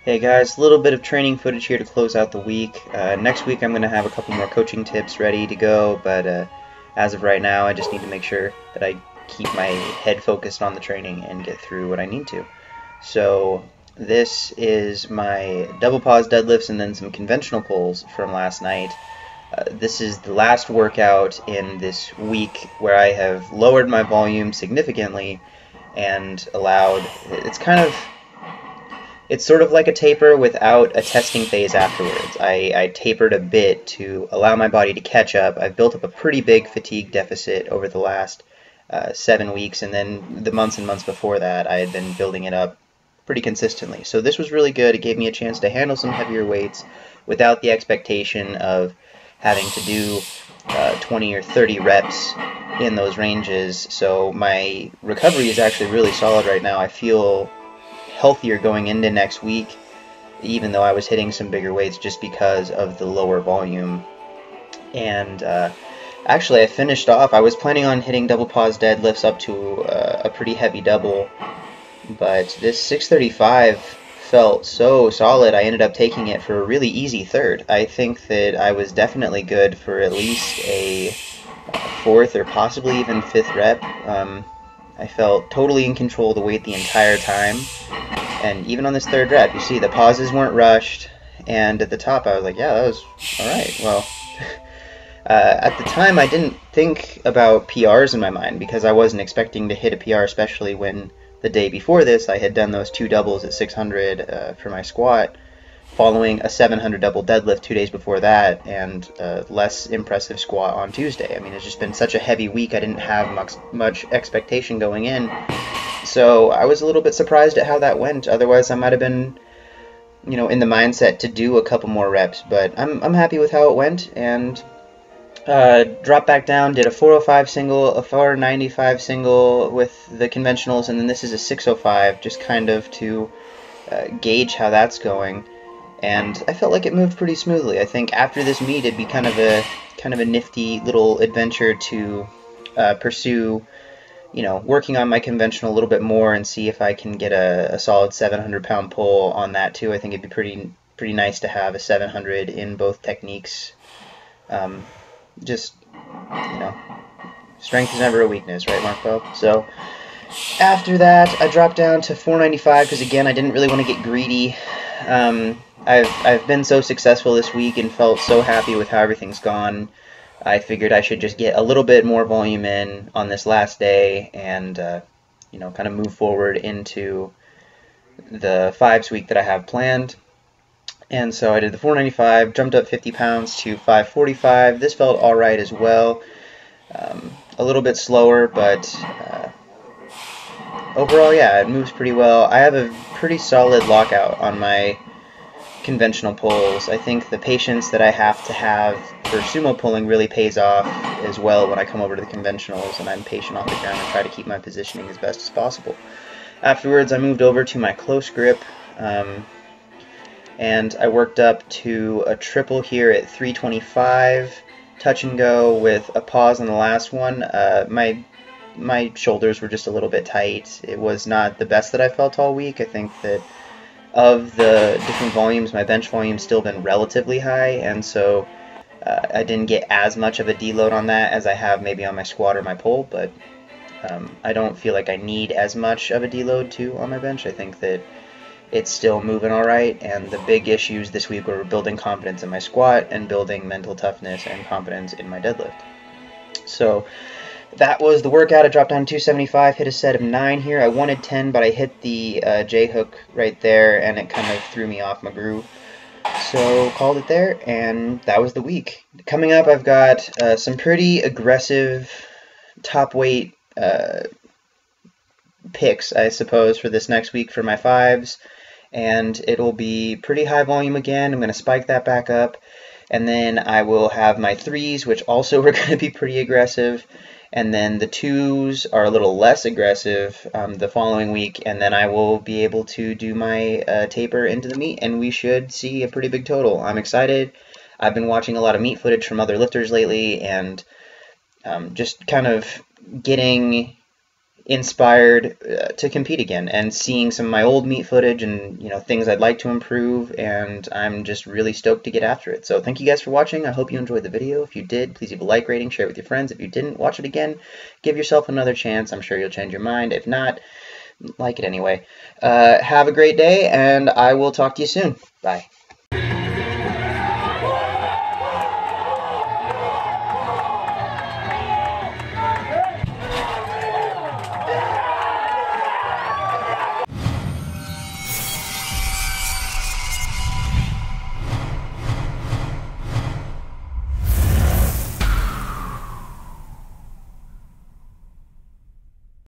Hey guys, a little bit of training footage here to close out the week. Next week I'm going to have a couple more coaching tips ready to go, but as of right now I just need to make sure that I keep my head focused on the training and get through what I need to. So this is my double pause deadlifts and then some conventional pulls from last night. This is the last workout in this week where I have lowered my volume significantly and allowed, it's sort of like a taper without a testing phase afterwards. I tapered a bit to allow my body to catch up. I've built up a pretty big fatigue deficit over the last 7 weeks, and then the months and months before that I had been building it up pretty consistently. So this was really good. It gave me a chance to handle some heavier weights without the expectation of having to do 20 or 30 reps in those ranges. So my recovery is actually really solid right now. I feel healthier going into next week, even though I was hitting some bigger weights just because of the lower volume. And actually I finished off, I was planning on hitting double pause deadlifts up to a pretty heavy double, but this 635 felt so solid I ended up taking it for a really easy third. I think that I was definitely good for at least a fourth or possibly even fifth rep. I felt totally in control of the weight the entire time, and even on this third rep, you see the pauses weren't rushed, and at the top I was like, yeah, that was alright. Well, at the time I didn't think about PRs in my mind because I wasn't expecting to hit a PR, especially when the day before this I had done those two doubles at 600 for my squat, following a 700 double deadlift 2 days before that, and a less impressive squat on Tuesday. I mean, it's just been such a heavy week, I didn't have much expectation going in, so I was a little bit surprised at how that went. Otherwise I might have been, in the mindset to do a couple more reps, but I'm happy with how it went, and dropped back down, did a 405 single, a 495 single with the conventionals, and then this is a 605, just kind of to gauge how that's going. And I felt like it moved pretty smoothly. I think after this meet, it'd be kind of a nifty little adventure to pursue, working on my conventional a little bit more and see if I can get a solid 700-pound pull on that too. I think it'd be pretty nice to have a 700 in both techniques. Just, strength is never a weakness, right, Marco? So after that, I dropped down to 495 because, again, I didn't really want to get greedy. I've been so successful this week and felt so happy with how everything's gone. I figured I should just get a little bit more volume in on this last day and, kind of move forward into the 5s week that I have planned. And so I did the 495, jumped up 50 pounds to 545. This felt all right as well. A little bit slower, but overall, yeah, it moves pretty well. I have a pretty solid lockout on my conventional pulls. I think the patience that I have to have for sumo pulling really pays off as well when I come over to the conventionals and I'm patient off the ground and try to keep my positioning as best as possible. Afterwards, I moved over to my close grip, and I worked up to a triple here at 325, touch and go with a pause on the last one. My shoulders were just a little bit tight. It was not the best that I felt all week. I think that of the different volumes, my bench volume's still been relatively high, and so I didn't get as much of a deload on that as I have maybe on my squat or my pull, but I don't feel like I need as much of a deload too on my bench. I think that it's still moving all right, and the big issues this week were building confidence in my squat and building mental toughness and confidence in my deadlift. So that was the workout. I dropped down 275, hit a set of 9 here. I wanted 10, but I hit the J-hook right there, and it kind of threw me off my groove. So called it there, and that was the week. Coming up, I've got some pretty aggressive top weight picks, I suppose, for this next week for my 5s. And it'll be pretty high volume again. I'm going to spike that back up. And then I will have my 3s, which also are going to be pretty aggressive. And then the 2s are a little less aggressive the following week. And then I will be able to do my taper into the meet, and we should see a pretty big total. I'm excited. I've been watching a lot of meet footage from other lifters lately, and just kind of getting inspired to compete again, and seeing some of my old meet footage and things I'd like to improve, and I'm just really stoked to get after it. So thank you guys for watching. I hope you enjoyed the video. If you did, please leave a like rating, share it with your friends. If you didn't, watch it again, give yourself another chance. I'm sure you'll change your mind. If not, like it anyway. Have a great day, and I will talk to you soon. Bye.